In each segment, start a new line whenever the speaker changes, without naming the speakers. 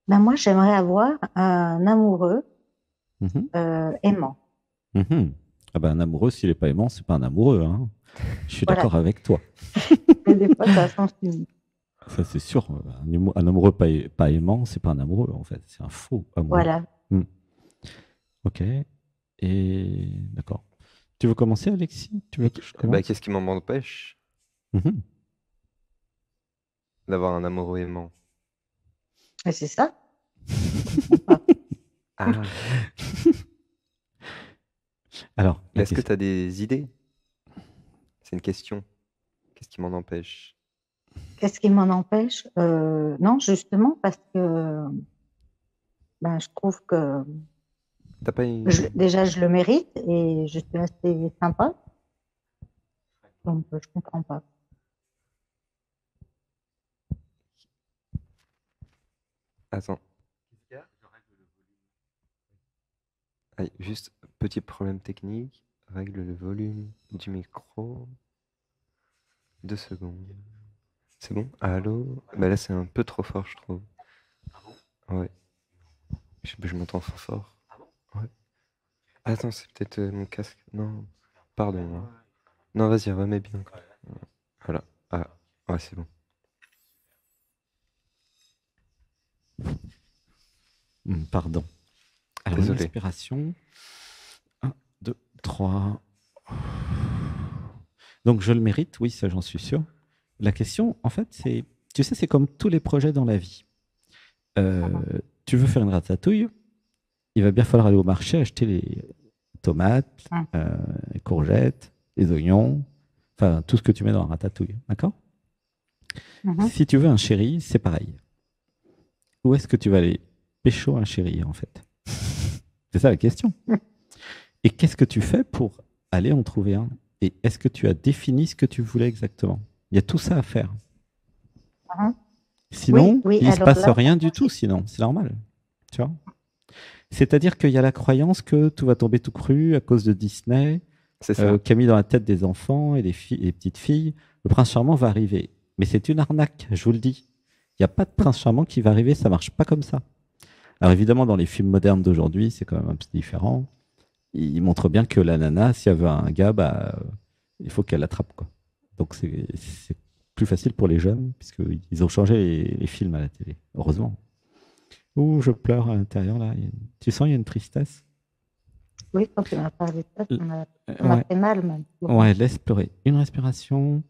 Ben moi, j'aimerais avoir un amoureux
Mhm,
aimant.
mhm. Ah ben, un amoureux, s'il n'est pas aimant, c'est pas un amoureux, hein. Je suis
Voilà.
d'accord avec toi.
Mais des fois, ça s'ensuit.
Ça, c'est sûr. Un amoureux pas aimant, c'est pas un amoureux, en fait. C'est un faux amoureux.
Voilà.
Hmm. Ok. Et d'accord. Tu veux commencer, Alexis? Tu veux que je
Bah,
commence?
qu'est-ce qui m'en empêche
Mhm.
d'avoir un amoureux aimant?
Et c'est ça, je comprends pas.
Ah,
Alors, la
est-ce que
question.
tu as des idées? C'est une question. Qu'est-ce qui m'en empêche?
Qu'est-ce qui m'en empêche? Non, justement, parce que ben, je trouve que
T'as pas une...
déjà, je le mérite et je suis assez sympa. Donc, je comprends pas.
Attends. Ah, juste petit problème technique. Règle le volume du micro. 2 secondes. C'est bon? Allô? Bah là, c'est un peu trop fort, je trouve. Ouais. Je m'entends fort. Ouais. Attends, c'est peut-être mon casque. Non. Pardon, hein. Non, vas-y, remets bien. Voilà. Ah, ouais, c'est bon.
Pardon. Alors, une
Désolé.
respiration. Un, 2, 3. Donc, je le mérite, oui, ça, j'en suis sûr. La question, en fait, c'est, tu sais, c'est comme tous les projets dans la vie. Euh, Tu veux faire une ratatouille, il va bien falloir aller au marché acheter les tomates,
Hum,
les courgettes, les oignons, enfin, tout ce que tu mets dans la ratatouille, d'accord?
mhm.
Si tu veux un chéri, c'est pareil. Où est-ce que tu vas aller pécho un chéri, en fait? C'est ça la question. Et qu'est-ce que tu fais pour aller en trouver un? Et est-ce que tu as défini ce que tu voulais exactement? Il y a tout ça à faire.
Mhm. Oui,
Sinon,
oui,
il ne se
alors
passe
là,
rien du tout, sinon. C'est normal. Tu vois? C'est-à-dire qu'il y a la croyance que tout va tomber tout cru à cause de Disney,
C'est ça.
qui a mis dans la tête des enfants et des filles, et des petites filles, le prince charmant va arriver. Mais c'est une arnaque, je vous le dis. Il n'y a pas de prince charmant qui va arriver, ça marche pas comme ça. Alors évidemment, dans les films modernes d'aujourd'hui, c'est quand même un petit différent. Ils montrent bien que la nana, si elle veut un gars, bah, il faut qu'elle l'attrape, quoi. Donc c'est plus facile pour les jeunes, puisqu'ils ont changé les films à la télé, heureusement. Ouh, je pleure à l'intérieur, là. Tu sens, il y a une tristesse.
oui, quand tu m'as parlé de ça,
L-
ça m'a
Ouais,
fait mal, même.
ouais, laisse pleurer. Une respiration.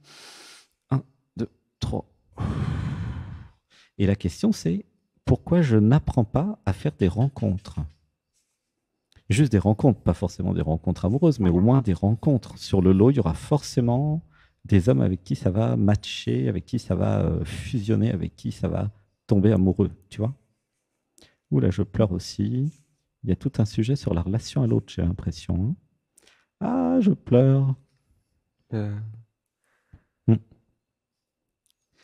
Un, deux, trois. Et la question, c'est pourquoi je n'apprends pas à faire des rencontres? Juste des rencontres, pas forcément des rencontres amoureuses, mais au
Mhm.
moins des rencontres. Sur le lot, il y aura forcément des hommes avec qui ça va matcher, avec qui ça va fusionner, avec qui ça va tomber amoureux, tu vois? Ouh là, je pleure aussi. Il y a tout un sujet sur la relation à l'autre, j'ai l'impression, hein. Ah, je pleure.
Euh,
Hmm.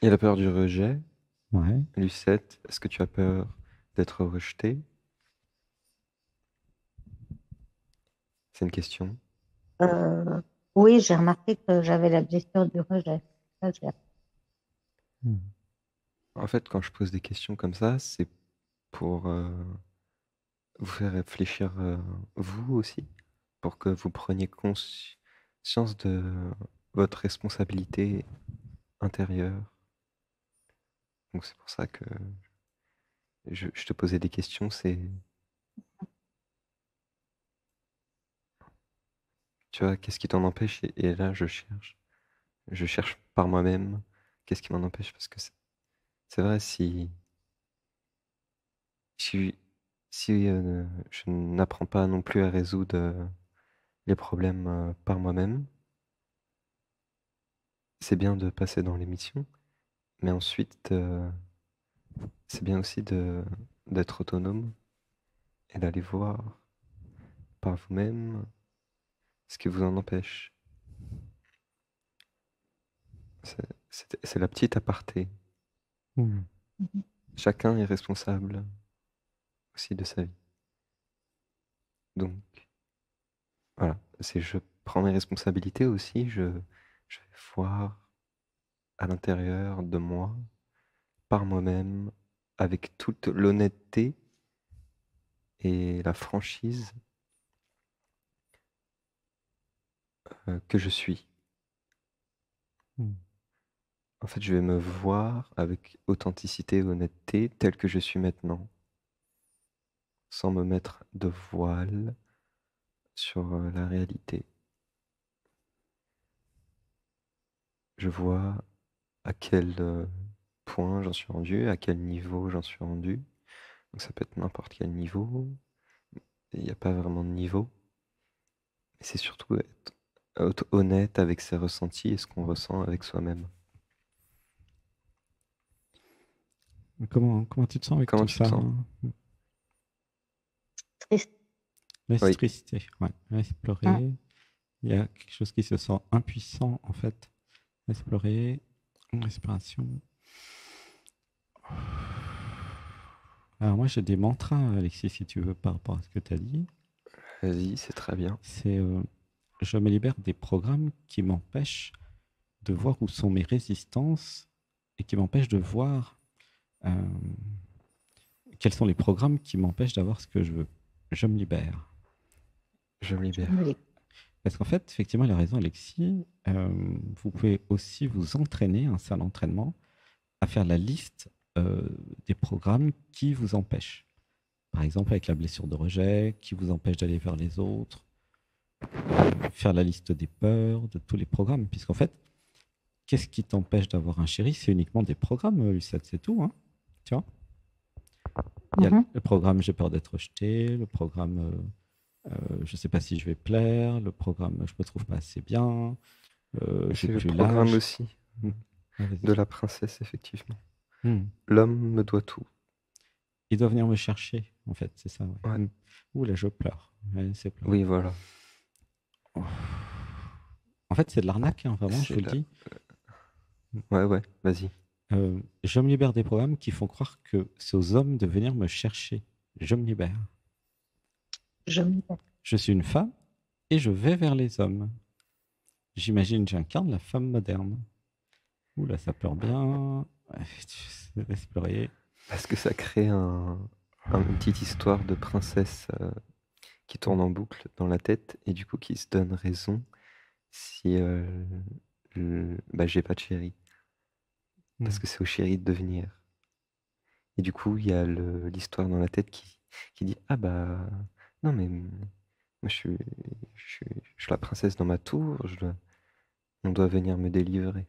Il y a la peur du rejet.
Ouais.
Lucette, est-ce que tu as peur d'être rejeté? C'est une question.
Euh, oui, j'ai remarqué que j'avais la blessure du rejet. Ça,
Hmm.
En fait, quand je pose des questions comme ça, c'est pour vous faire réfléchir, vous aussi, pour que vous preniez conscience de votre responsabilité intérieure. Donc c'est pour ça que je te posais des questions. C'est, tu vois, qu'est-ce qui t'en empêche? Et là, je cherche. Je cherche par moi-même. Qu'est-ce qui m'en empêche? Parce que c'est vrai, si, si je n'apprends pas non plus à résoudre les problèmes par moi-même, c'est bien de passer dans l'émission, mais ensuite, c'est bien aussi d'être autonome et d'aller voir par vous-même ce qui vous en empêche. C'est la petite aparté.
Hmm.
Mhm.
Chacun est responsable aussi de sa vie. Donc, voilà, c'est je prends mes responsabilités aussi, je vais voir à l'intérieur de moi, par moi-même, avec toute l'honnêteté et la franchise que je suis.
Hmm.
En fait, je vais me voir avec authenticité et honnêteté tel que je suis maintenant, sans me mettre de voile sur la réalité. Je vois à quel point j'en suis rendu, à quel niveau j'en suis rendu. Donc ça peut être n'importe quel niveau. Il n'y a pas vraiment de niveau. Mais c'est surtout être honnête avec ses ressentis et ce qu'on ressent avec soi-même.
Comment tu te sens avec
Comment
tout
tu te
ça,
sens?
hein?
Triste.
Laisse
Oui.
tristesse, ouais. Laisse
Mm.
pleurer. Il y a quelque chose qui se sent impuissant, en fait. Laisse pleurer. Respiration. Alors moi, j'ai des mantras, Alexis, si tu veux, par rapport à ce que tu as dit.
Vas-y, c'est très bien.
C'est je me libère des programmes qui m'empêchent de voir où sont mes résistances et qui m'empêchent de voir quels sont les programmes qui m'empêchent d'avoir ce que je veux. Je me libère.
Je me libère.
Parce qu'en fait, effectivement, il a raison, Alexis. Vous pouvez aussi vous entraîner, c'est un entraînement, à faire la liste des programmes qui vous empêchent. Par exemple, avec la blessure de rejet, qui vous empêche d'aller vers les autres. Faire la liste des peurs, de tous les programmes. Puisqu'en fait, qu'est-ce qui t'empêche d'avoir un chéri? C'est uniquement des programmes, Lucette, c'est tout. Hein, tu vois, il y a le programme j'ai peur d'être rejeté, le programme je ne sais pas si je vais plaire, le programme je me trouve pas assez bien, j'ai
C'est le
plus
programme
l'âge.
aussi
Vas-y.
de la princesse, effectivement.
Hmm.
L'homme me doit tout.
Il doit venir me chercher, en fait, c'est ça. Ouais.
Ouais.
Ouh là, je pleure. Ouais, c'est pleure.
Oui, voilà.
En fait, c'est de l'arnaque, hein, vraiment, je
C'est
vous le dis.
Ouais, vas-y.
Je me libère des programmes qui font croire que c'est aux hommes de venir me chercher. Je me libère.
Je me libère.
Je suis une femme et je vais vers les hommes. J'imagine, j'incarne la femme moderne. Ouh là, ça pleure bien. Ouais, laisse pleurer.
Parce que ça crée une petite histoire de princesse qui tourne en boucle dans la tête et du coup qui se donne raison si j'ai pas de chéri. Parce que c'est au chéri de devenir. Et du coup, il y a l'histoire dans la tête qui dit ah bah non mais moi je suis la princesse dans ma tour, on doit venir me délivrer.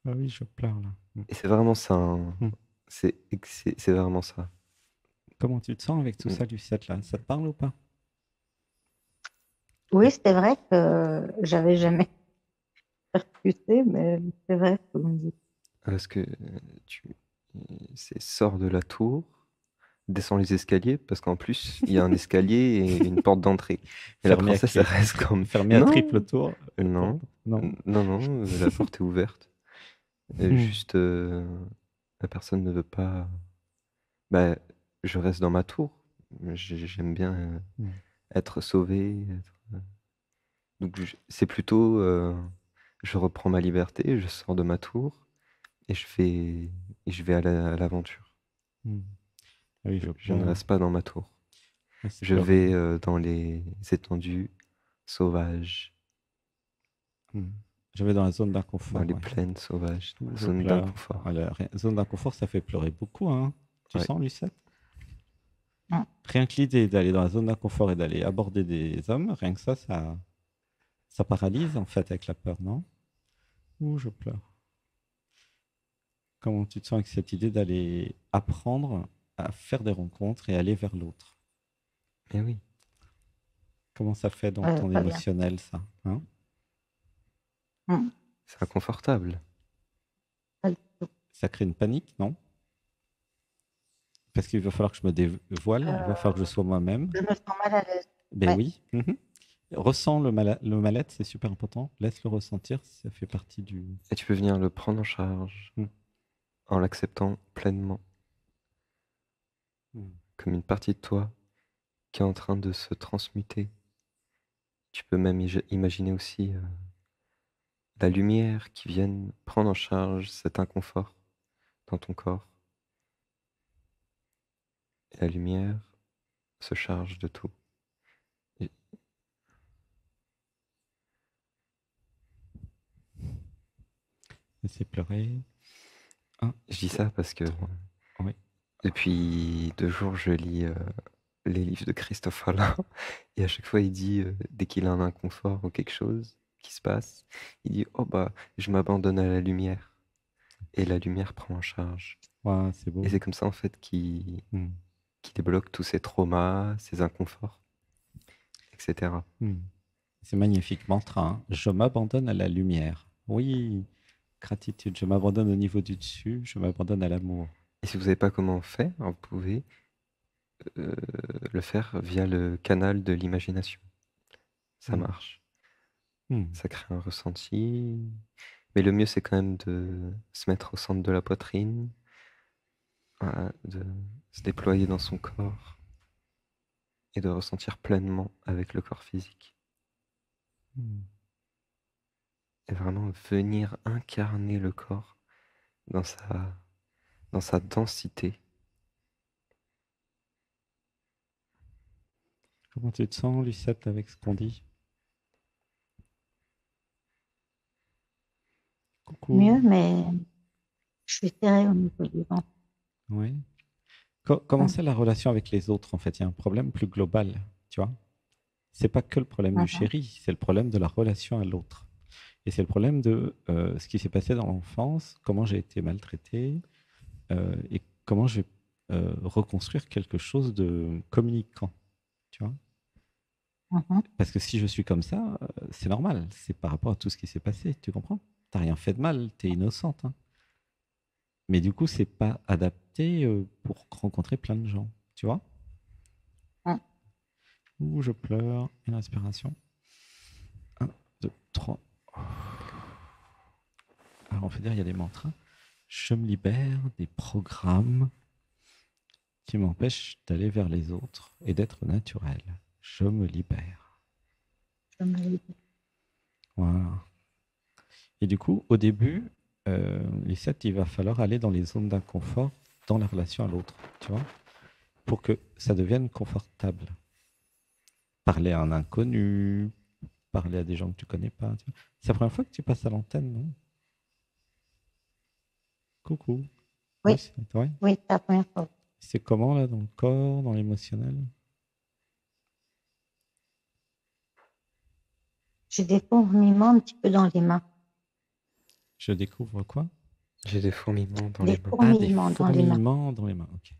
Ah oui, je pleure là.
Et c'est vraiment ça. Hein. C'est vraiment ça.
Comment tu te sens avec tout ça, Lucette, là? Ça te parle ou pas?
Oui, c'est vrai que j'avais jamais percuté, mais c'est vrai ce que vous me dites.
Parce que sors de la tour, descends les escaliers, parce qu'en plus, il y a un escalier et une porte d'entrée. Et la princesse, elle reste comme...
Fermée à triple tour.
Non, la porte est ouverte. Juste, la personne ne veut pas... Bah, je reste dans ma tour. J'aime bien être sauvé. Donc, c'est plutôt... je reprends ma liberté, je sors de ma tour et je vais à l'aventure.
Oui,
Je ne reste pas dans ma tour.
C'est
Je vais dans les étendues sauvages.
Je vais dans la zone d'inconfort.
Dans les plaines sauvages,
Je
zone
pleure.
d'inconfort.
Voilà, zone d'inconfort, ça fait pleurer beaucoup. Hein. Tu
Ouais.
sens, Lucette? Rien que l'idée d'aller dans la zone d'inconfort et d'aller aborder des hommes, rien que ça paralyse en fait avec la peur, non? Ouh, je pleure. Comment tu te sens avec cette idée d'aller apprendre à faire des rencontres et aller vers l'autre?
Eh oui.
Comment ça fait dans ton
pas
émotionnel, ça, hein?
C'est inconfortable.
Ça crée une panique, non? Parce qu'il va falloir que je me dévoile, il va falloir que je sois moi-même.
Je me sens mal à l'aise.
Ben oui. Ressens le mal-être, c'est super important. Laisse-le ressentir, ça fait partie du...
Et tu peux venir le prendre en charge en l'acceptant pleinement. Comme une partie de toi qui est en train de se transmuter. Tu peux même imaginer aussi la lumière qui vienne prendre en charge cet inconfort dans ton corps et la lumière se charge de tout. Et
Laissez pleurer. Ah,
je dis ça parce que
oui.
depuis 2 jours, je lis les livres de Christophe Alain et à chaque fois, il dit, dès qu'il a un inconfort ou quelque chose qui se passe, il dit: «Oh bah, je m'abandonne à la lumière» et la lumière prend en charge.
Ouais, c'est beau.
Et c'est comme ça, en fait, qu'il
Hmm.
débloque tous ses traumas, ses inconforts, etc.
Hmm. C'est magnifique mantra, hein. Je m'abandonne à la lumière. Oui, gratitude. Je m'abandonne au niveau du dessus. Je m'abandonne à l'amour.
Et si vous savez pas comment faire, vous pouvez le faire via le canal de l'imagination. Ça
Hmm.
marche.
Hmm.
Ça crée un ressenti. Mais le mieux, c'est quand même de se mettre au centre de la poitrine, de se déployer dans son corps et de ressentir pleinement avec le corps physique.
Hmm.
Et vraiment venir incarner le corps dans sa densité.
Comment tu te sens, Lucette, avec ce qu'on dit? Coucou.
Mieux, mais je suis serrée au niveau du ventre.
Oui. Comment c'est la relation avec les autres, en fait? Il y a un problème plus global, tu vois? C'est pas que le problème du chéri, c'est le problème de la relation à l'autre. Et c'est le problème de ce qui s'est passé dans l'enfance, comment j'ai été maltraité, et comment je vais reconstruire quelque chose de communicant, tu vois? Parce que si je suis comme ça, c'est normal, c'est par rapport à tout ce qui s'est passé, tu comprends? T'as rien fait de mal, t'es innocente, hein. Mais du coup, c'est pas adapté pour rencontrer plein de gens, tu vois? Ouh, je pleure, une respiration. 1, 2, 3. Alors, on fait dire, il y a des mantras. Je me libère des programmes qui m'empêchent d'aller vers les autres et d'être naturel. Je me libère. Voilà. Et du coup, au début, Lisette, il va falloir aller dans les zones d'inconfort dans la relation à l'autre, tu vois, pour que ça devienne confortable. Parler à un inconnu, parler à des gens que tu connais pas. C'est la première fois que tu passes à l'antenne, non? Coucou.
Oui,
Ouais.
oui, c'est la première fois.
C'est comment là, dans le corps, dans l'émotionnel?
J'ai des fourmillements un petit peu dans les mains.
Je découvre quoi?
J'ai des fourmillements dans
Des
les mains.
Ah, des
fourmillements dans les mains.
fourmillements dans les mains, ok.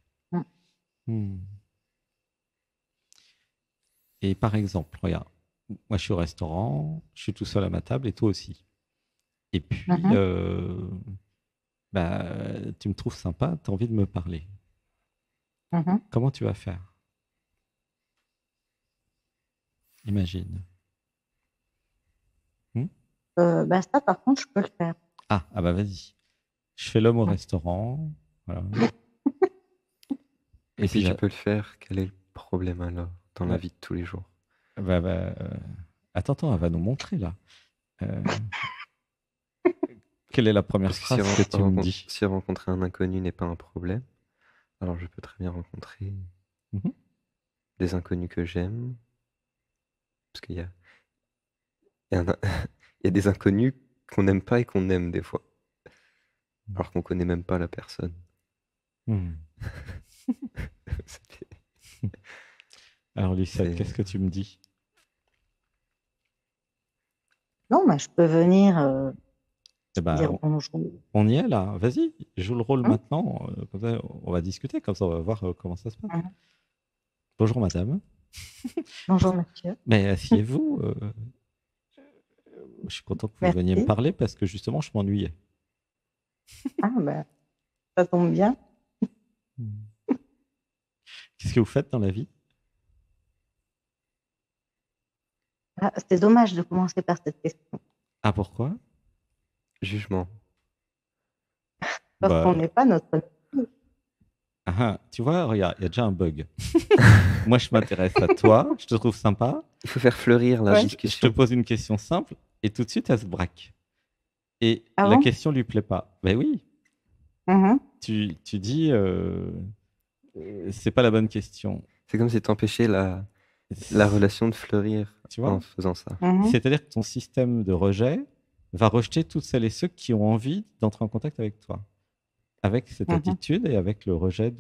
Hmm. Et par exemple, regarde, moi je suis au restaurant, je suis tout seul à ma table et toi aussi. Et puis, bah, tu me trouves sympa, tu as envie de me parler. Comment tu vas faire? Imagine.
Bah ça, par contre, je peux le faire.
Ah bah vas-y. Je fais l'homme au restaurant. Voilà.
Et si tu peux le faire, quel est le problème alors dans la vie de tous les jours?
Attends, elle va nous montrer là. Quelle est la première
Parce que
phrase que tu me dis?
si rencontrer un inconnu n'est pas un problème, alors je peux très bien rencontrer des inconnus que j'aime. Parce qu'il y a, il y a des inconnus qu'on n'aime pas et qu'on aime des fois. Alors qu'on connaît même pas la personne.
Alors Lucette, qu'est-ce que tu me dis?
Non, mais je peux venir dire bonjour.
On y est là, vas-y, joue le rôle maintenant. Comme ça, on va discuter, comme ça on va voir comment ça se passe. Bonjour madame.
Bonjour monsieur.
Mais asseyez-vous. Je suis content que vous veniez me parler parce que justement je m'ennuyais.
Ah ben, ça tombe bien.
Qu'est-ce que vous faites dans la vie?
Ah, c'est dommage de commencer par cette question.
Ah, pourquoi?
Jugement.
Parce qu'on n'est pas notre...
Ah, tu vois, regarde, il y a déjà un bug. Moi, je m'intéresse à toi, je te trouve sympa.
Il faut faire fleurir la discussion.
Je te pose une question simple et tout de suite, elle se braque. Et la question lui plaît pas. Ben oui. Tu dis, c'est pas la bonne question.
C'est comme si t'empêchais la relation de fleurir
Tu vois?
en faisant ça.
Mhm.
C'est-à-dire que ton système de rejet va rejeter toutes celles et ceux qui ont envie d'entrer en contact avec toi, avec cette
Mhm.
attitude et avec le rejet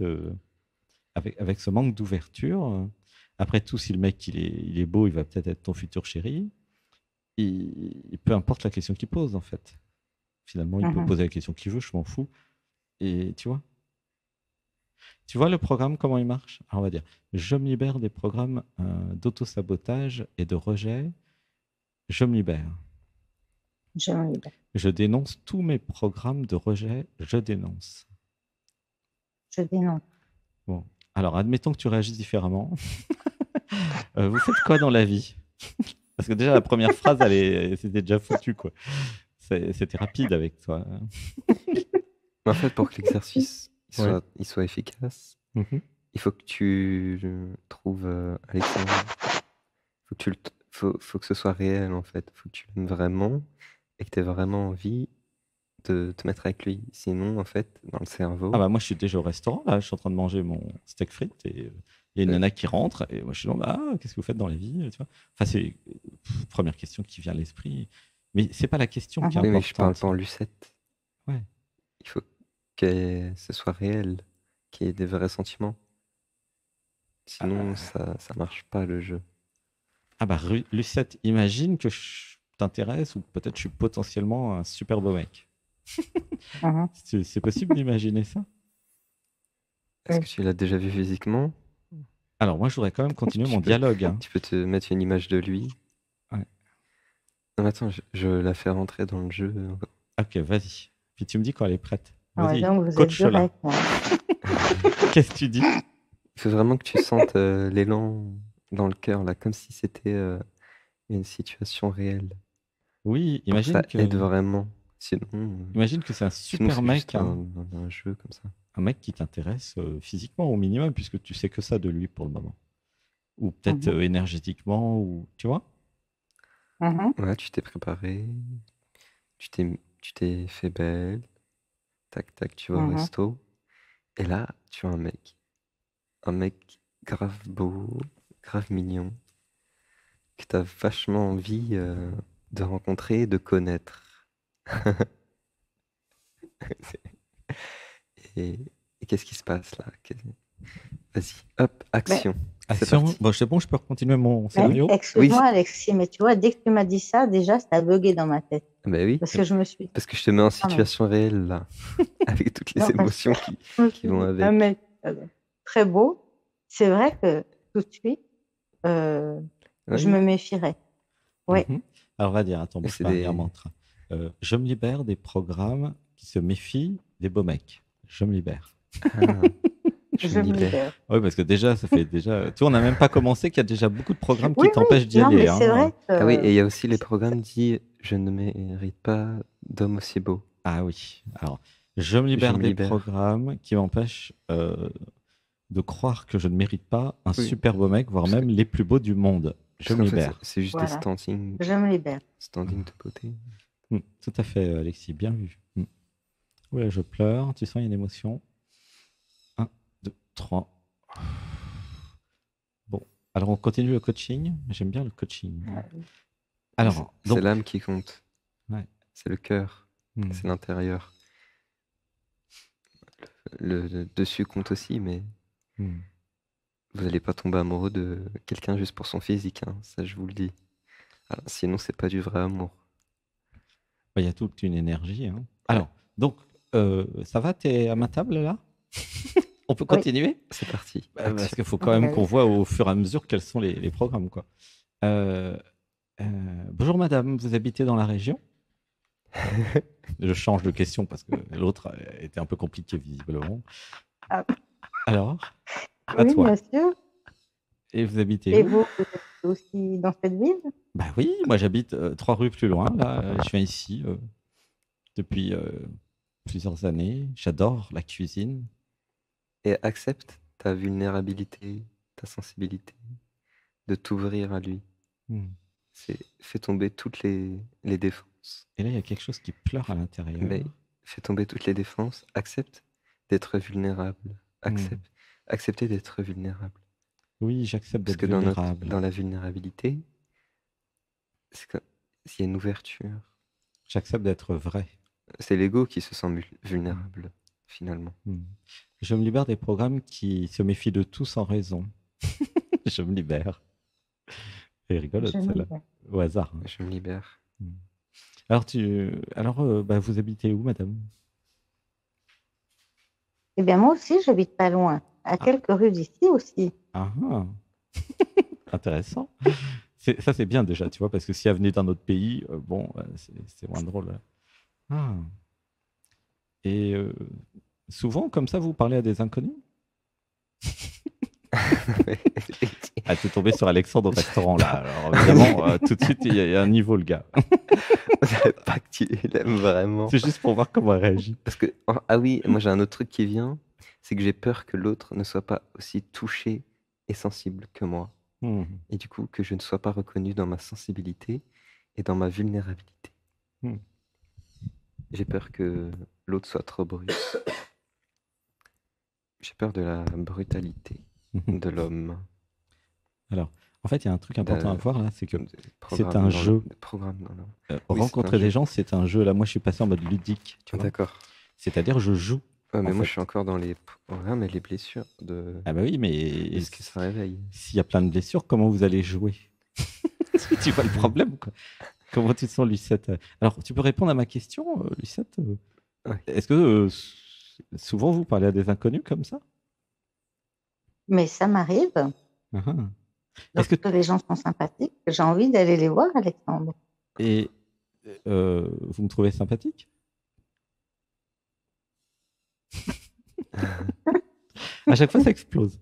avec ce manque d'ouverture. Après tout, si le mec il est beau, il va peut-être être ton futur chéri. Peu importe la question qu'il pose, en fait. Finalement, il peut
Mhm.
poser la question qu'il veut, je m'en fous. Et tu vois le programme, comment il marche? Alors, on va dire, je me libère des programmes d'auto-sabotage et de rejet. Je me libère.
Je me libère.
Je dénonce tous mes programmes de rejet. Je dénonce.
Je dénonce.
Bon. Alors, admettons que tu réagisses différemment. Vous faites quoi dans la vie? Parce que déjà, la première phrase, c'était déjà foutu, quoi. C'était rapide avec toi.
Mais en fait, pour que l'exercice
Ouais.
il soit efficace,
Mhm.
il faut que tu trouves Alexandre. Faut que ce soit réel, en fait. Faut que tu l'aimes vraiment et que tu aies vraiment envie de te mettre avec lui. Sinon, en fait, dans le
Ah
cerveau,
bah moi, je suis déjà au restaurant, là. Je suis en train de manger mon steak frites et il y a une
euh,
nana qui rentre et moi, je suis là, ah, qu'est-ce que vous faites dans la vie, tu vois? Enfin, c'est première question qui vient à l'esprit. Mais c'est pas la question qui est
Mhm.
oui, mais je parle
importante.
pas en lucette.
Ouais.
Il faut que ce soit réel, qu'il y ait des vrais sentiments. Sinon, ça marche pas le jeu.
Ah bah, Lucette, imagine que je t'intéresse ou peut-être je suis potentiellement un super beau mec.
Mhm.
C'est possible d'imaginer ça?
Est-ce
Oui.
que tu l'as déjà vu physiquement?
Alors moi, je voudrais quand même continuer
Tu
mon
peux,
dialogue, hein.
tu peux te mettre une image de lui.
Ouais.
Non, mais attends, je la fais rentrer dans le jeu.
Ok, vas-y. Puis tu me dis quand elle est prête.
Ah ouais,
Vas-y,
donc vous êtes
coach-la.
direct. Ouais.
Qu'est-ce que tu dis?
Il faut vraiment que tu sentes l'élan dans le cœur, là, comme si c'était une situation réelle.
Oui,
Pour que ça aide vraiment. Sinon,
imagine que c'est un
sinon
super
c'est
mec,
juste
hein.
un jeu comme ça.
Un mec qui t'intéresse physiquement au minimum, puisque tu sais que ça de lui pour le moment. Ou peut-être
Mhm.
énergétiquement, ou tu vois?
Mhm.
Ouais, tu t'es préparé, tu t'es fait belle, tac tac, tu vas au
Mhm.
resto. Et là, tu vois un mec grave beau, grave mignon, que t'as vachement envie de rencontrer et de connaître. Et, et qu'est-ce qui se passe là? Vas-y, hop,
Mais,
action. C'est
Action.
parti.
Bon, c'est bon, je peux continuer mon
mais
scénario?
Oui,
excuse-moi, Alexis, mais tu vois, dès que tu m'as dit ça, déjà, ça a bugué dans ma tête.
bah oui,
Parce que je me suis dit,
parce que je te mets en
ah, mais
situation réelle là, avec toutes les
non, parce que
émotions
je me
qui
suis
vont
dit, un
avec.
mec très beau, c'est vrai que tout de suite, euh, je
Oui,
me méfierais. Oui,
Mhm. Alors, on va dire, attends,
et
bouge
c'est
pas, un
des.
mantra. Je me libère des programmes qui se méfient des beaux mecs. Je me libère.
Ah, je
je
me
me libère.
libère.
Oui, parce que déjà, ça fait déjà. Tu vois, on n'a même pas commencé qu'il y a déjà beaucoup de programmes
Oui,
qui
oui,
t'empêchent d'y
non,
aller,
mais c'est
hein.
vrai
Ah oui,
que
et il y a aussi les programmes dit je ne mérite pas d'homme aussi beau.
Ah oui. Alors, je me
Je
libère
me
des
libère.
programmes qui m'empêchent de croire que je ne mérite pas un
Oui,
super beau mec, voire
parce que
même les plus beaux du monde. Je
parce
me
qu'en fait,
libère.
c'est juste des
voilà, je me libère.
standing de beauté.
Tout à fait, Alexis, bien vu. Ouais, je pleure. Tu sens, il y a une émotion. Un, deux, trois. Bon, alors on continue le coaching. J'aime bien le coaching. Alors,
C'est
donc,
l'âme qui compte,
ouais.
c'est le cœur,
Hmm,
c'est l'intérieur. Le dessus compte aussi, mais
hmm.
vous n'allez pas tomber amoureux de quelqu'un juste pour son physique, hein, ça je vous le dis. Ah, sinon, c'est pas du vrai amour.
Bah, il y a toute une énergie, hein.
Ouais,
Alors, donc, ça va, t'es à ma table là? On peut
Oui,
continuer?
c'est parti,
Bah, parce
action.
qu'il faut quand même qu'on
vas-y.
voit au fur et à mesure quels sont les programmes, quoi. Euh, Bonjour madame, vous habitez dans la région? Je change de question parce que l'autre était un peu compliqué visiblement.
Ah,
Alors, à
oui,
toi.
bien sûr.
Et vous habitez
Et
où?
vous êtes aussi dans cette ville?
Bah oui, moi j'habite 3 rues plus loin. Là, je viens ici depuis plusieurs années. J'adore la cuisine.
Et accepte ta vulnérabilité, ta sensibilité, de t'ouvrir à lui.
Hmm.
Fais tomber toutes les défenses.
Et là, il y a quelque chose qui pleure à l'intérieur.
Mais fais tomber toutes les défenses, accepte d'être vulnérable,
Hmm.
accepte accepter d'être vulnérable.
Oui, j'accepte
Parce
d'être
que
vulnérable.
dans la vulnérabilité, s'il y a une ouverture,
J'accepte d'être vrai.
c'est l'ego qui se sent vulnérable, finalement.
Hmm. Je me libère des programmes qui se méfient de tout sans raison. Je me libère. Et rigolote,
Je me
celle-là.
libère.
Au hasard. Hein.
Je me libère.
Hmm. Alors, vous habitez où, madame?
Eh bien, moi aussi, j'habite pas loin, à
Ah,
quelques rues d'ici aussi.
ah, ah. Intéressant. Ça, c'est bien déjà, tu vois, parce que si elle venait d'un autre pays, bon, c'est moins drôle. Hein. Ah. Et souvent, comme ça, vous parlez à des inconnus? Ah, t'es tombé sur Alexandre au restaurant, là. Alors, évidemment, tout de suite, il y a un niveau, le gars.
Pas que tu l'aimes vraiment.
C'est juste pour voir comment elle réagit.
Parce que, ah oui, moi j'ai un autre truc qui vient, c'est que j'ai peur que l'autre ne soit pas aussi touché et sensible que moi.
Hmm.
Et du coup, que je ne sois pas reconnu dans ma sensibilité et dans ma vulnérabilité.
Hmm.
J'ai peur que l'autre soit trop brut. J'ai peur de la brutalité de l'homme.
Alors, en fait, il y a un truc important à voir là, c'est que
Des
c'est
programmes
un
dans
jeu.
des programmes dans le- Oui, c'est un
Rencontrer
jeu.
des gens, c'est un jeu. Là, moi, je suis passé en mode ludique. Tu vois.
D'accord.
C'est-à-dire, je joue.
Ouais, mais
en
moi
fait.
je suis encore dans les programmes et les blessures de
Ah bah oui, mais
ce que ça réveille.
s'il y a plein de blessures, comment vous allez jouer? Tu vois le problème, quoi. Comment tu te sens, Lucette? Alors, tu peux répondre à ma question, Lucette?
Ouais.
Est-ce que souvent vous parlez à des inconnus comme ça?
Mais ça m'arrive.
Ah ah.
Est-ce que les gens sont sympathiques? J'ai envie d'aller les voir, Alexandre.
Et vous me trouvez sympathique? À chaque fois, ça explose.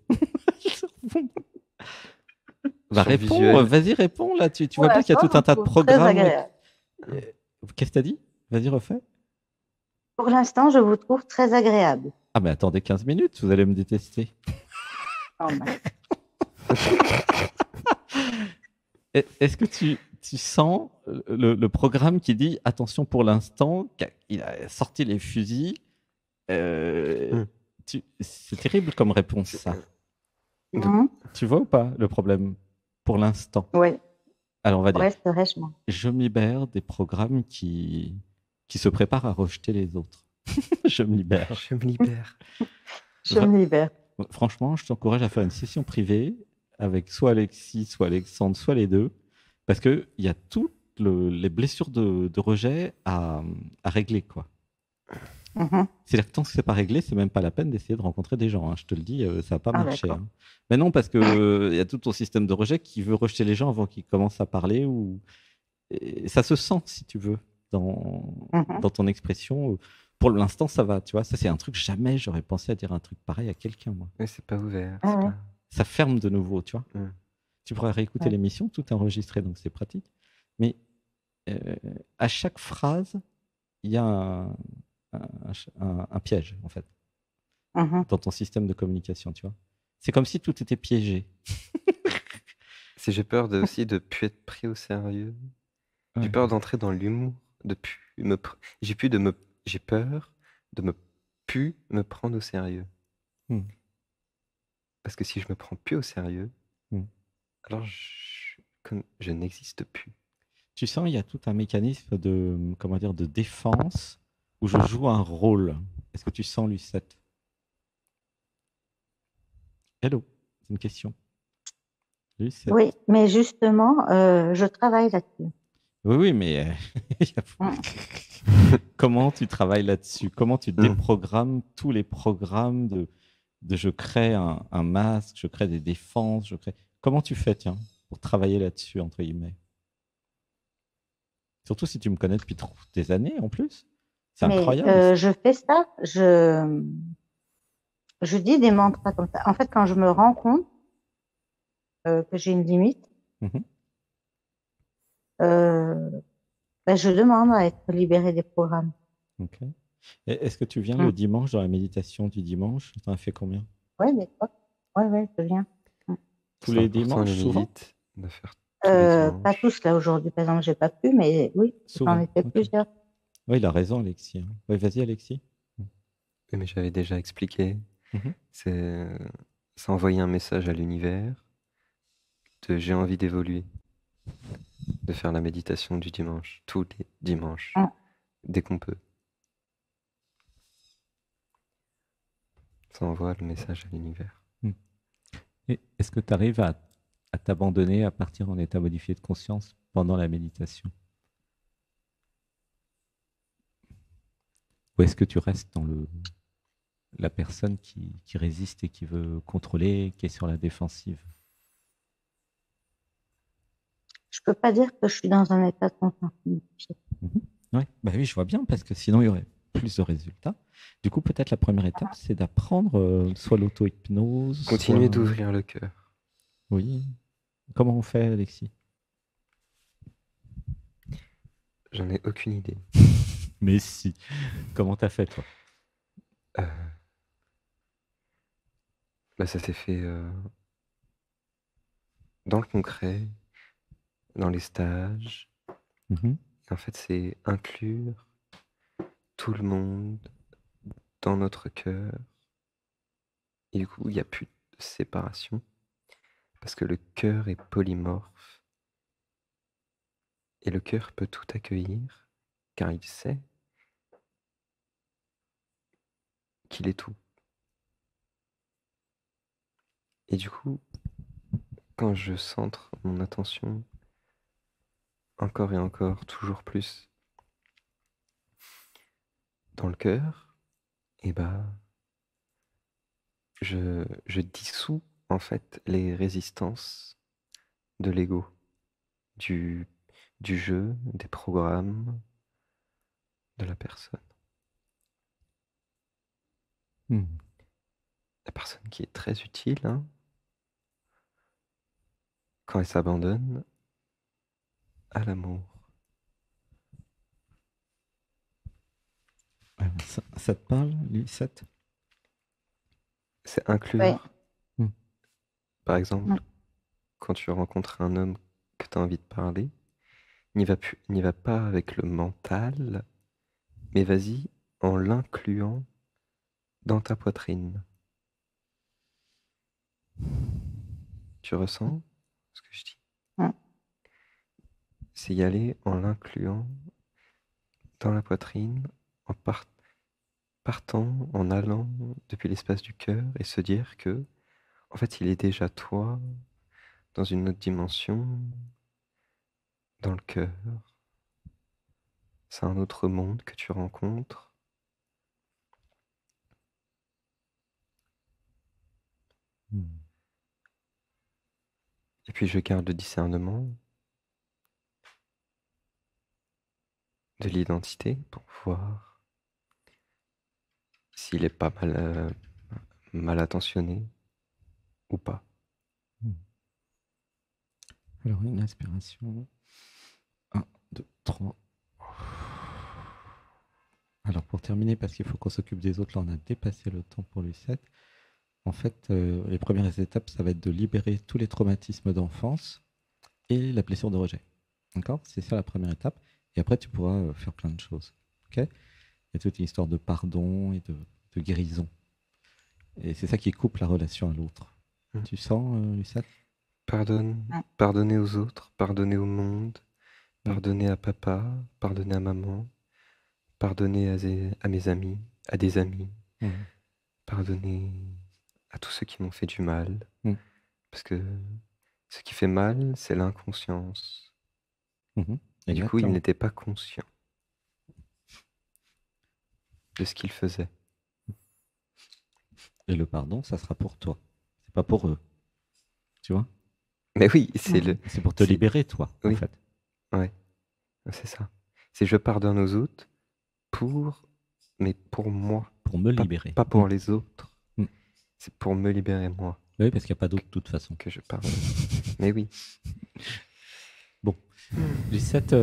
Bah, réponds, vas-y, réponds là. Tu vois bien qu'il y a tout un tas de programmes. Qu'est-ce que tu as dit? Vas-y, refais.
Pour l'instant, je vous trouve très agréable.
Ah, mais attendez 15 minutes, vous allez me détester.
Oh, ben.
Est-ce que tu sens le programme qui dit attention pour l'instant, il a sorti les fusils? C'est terrible comme réponse, ça. Tu vois ou pas le problème pour l'instant?
Oui.
Alors, on va dire,
ouais, c'est vrai,
je me libère des programmes qui se préparent à rejeter les autres. Je me libère.
Je me libère.
Je me libère.
Franchement, je t'encourage à faire une session privée avec soit Alexis, soit Alexandre, soit les deux, parce qu'il y a toutes les blessures de rejet à régler, quoi. C'est-à-dire que tant que c'est pas réglé, c'est même pas la peine d'essayer de rencontrer des gens. Hein. Je te le dis, ça va pas marcher. Hein. Mais non, parce que il y a tout ton système de rejet qui veut rejeter les gens avant qu'ils commencent à parler. Et ça se sent, si tu veux, dans ton expression. Pour l'instant, ça va. Tu vois, ça c'est un truc, jamais j'aurais pensé à dire un truc pareil à quelqu'un, moi.
Mais c'est pas ouvert.
Ça ferme de nouveau, tu vois. Tu pourrais réécouter l'émission, tout est enregistré, donc c'est pratique. Mais à chaque phrase, il y a un piège, en fait, dans ton système de communication, tu vois. C'est comme si tout était piégé.
Si j'ai peur aussi de ne plus être pris au sérieux. J'ai peur d'entrer dans l'humour, j'ai peur de me plus me prendre au sérieux. Parce que si je me prends plus au sérieux, alors je n'existe plus.
Tu sens, il y a tout un mécanisme de, comment dire, de défense où je joue un rôle. Est-ce que tu sens, Lucette? Hello, c'est une question. Lucette.
Oui, mais justement, je travaille là-dessus.
Oui, mais comment tu travailles là-dessus? Comment tu déprogrammes tous les programmes de je crée un masque, je crée des défenses, Comment tu fais, tiens, pour travailler là-dessus, entre guillemets? Surtout si tu me connais depuis des années, en plus. C'est incroyable.
Je fais ça, je dis des mantras comme ça. En fait, quand je me rends compte que j'ai une limite, je demande à être libérée des programmes.
Ok. Est-ce que tu viens le dimanche dans la méditation du dimanche? Tu en as fait combien?
Oui, mais quoi? Oui, je viens.
Tous les dimanches, souvent?
De faire tous les dimanches.
Pas tous, là, aujourd'hui, par exemple, j'ai pas pu, mais oui, j'en ai fait plusieurs.
Oui, il a raison, Alexis. Oui, vas-y, Alexis.
Oui, mais j'avais déjà expliqué. ça envoyait un message à l'univers de j'ai envie d'évoluer, de faire la méditation du dimanche, tous les dimanches,
Mm.
dès qu'on peut. Ça envoie le message à l'univers.
Et est-ce que tu arrives à t'abandonner, à partir en état modifié de conscience pendant la méditation? Ou est-ce que tu restes dans la personne qui résiste et qui veut contrôler, qui est sur la défensive?
Je peux pas dire que je suis dans un état de conscience modifié.
Ouais. Bah oui, je vois bien, parce que sinon il y aurait plus de résultats. Du coup, peut-être la première étape, c'est d'apprendre soit l'auto-hypnose,
Continuez
soit...
d'ouvrir le cœur.
Oui. Comment on fait, Alexis?
J'en ai aucune idée.
Mais si. Comment t'as fait, toi?
Euh, Bah, ça s'est fait dans le concret, dans les stages.
Mhm.
En fait, c'est inclure tout le monde dans notre cœur. Et du coup, il n'y a plus de séparation parce que le cœur est polymorphe. Et le cœur peut tout accueillir car il sait qu'il est tout. Et du coup, quand je centre mon attention encore et encore, toujours plus dans le cœur, et bah, je dissous en fait les résistances de l'ego, du, du jeu, des programmes, de la personne.
Mhm.
La personne qui est très utile, hein, quand elle s'abandonne à l'amour.
Alors, ça te parle, Lisette?
C'est
Oui.
inclure,
Hmm.
par exemple,
Mm.
quand tu rencontres un homme que tu as envie de parler, n'y va pas avec le mental, mais vas-y en l'incluant dans ta poitrine. Tu ressens ce que je dis?
Mm.
C'est y aller en l'incluant dans la poitrine, en partant, en allant depuis l'espace du cœur et se dire que, en fait, il est déjà toi, dans une autre dimension, dans le cœur. C'est un autre monde que tu rencontres.
Hmm.
Et puis je garde le discernement de l'identité pour voir s'il est pas mal attentionné ou pas.
Hmm. Alors, une inspiration. 1, 2, 3. Alors, pour terminer, parce qu'il faut qu'on s'occupe des autres, là, on a dépassé le temps pour Lucette. En fait, les premières étapes, ça va être de libérer tous les traumatismes d'enfance et la blessure de rejet. D'accord? C'est ça la première étape. Et après, tu pourras faire plein de choses. Ok? Il y a toute une histoire de pardon et de guérison. Et c'est ça qui coupe la relation à l'autre.
Mm.
Tu sens, Lucette?
Pardonner aux autres, pardonner au monde,
Mm.
pardonner à papa, pardonner à maman, pardonner à mes amis, à des amis,
Mm.
pardonner à tous ceux qui m'ont fait du mal.
Mm.
Parce que ce qui fait mal, c'est l'inconscience.
Mhm.
Et du coup, il
Exactement.
n'était pas conscient de ce qu'il faisait.
Et le pardon, ça sera pour toi. C'est pas pour eux. Tu vois?
Mais oui, c'est
Mhm.
C'est pour te libérer, toi, en
Oui,
fait.
ouais, c'est ça. C'est je pardonne aux autres mais pour moi,
Pour me libérer.
pas pour les autres.
Mm.
C'est pour me libérer moi
Oui, parce qu'il n'y a pas d'autre de toute façon.
que je pardonne. Mais oui.
Bon. Lucette,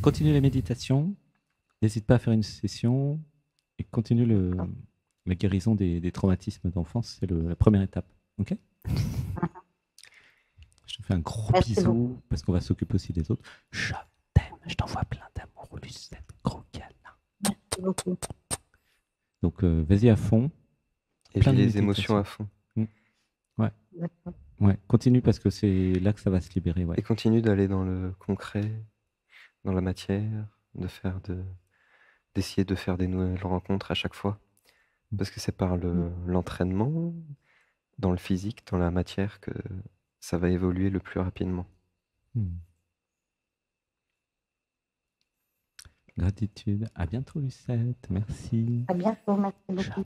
continue les méditations. N'hésite pas à faire une session et continue la guérison des traumatismes d'enfance. C'est la première étape. OK? Je te fais un gros
Merci
bisou
beaucoup.
parce qu'on va s'occuper aussi des autres. Je t'aime. Je t'envoie plein d'amour, Lucette. Gros câlin.
Merci beaucoup.
Donc, vas-y à fond.
Et
Plein
vis
de
les émotions
méditation.
à fond.
Ouais.
D'accord.
Ouais, continue parce que c'est là que ça va se libérer. Ouais.
Et continue d'aller dans le concret, dans la matière, d'essayer de faire des nouvelles rencontres à chaque fois. Parce que c'est par l'entraînement, dans le physique, dans la matière, que ça va évoluer le plus rapidement.
Gratitude. À bientôt, Lucette. Merci.
À bientôt, merci beaucoup.
Ciao.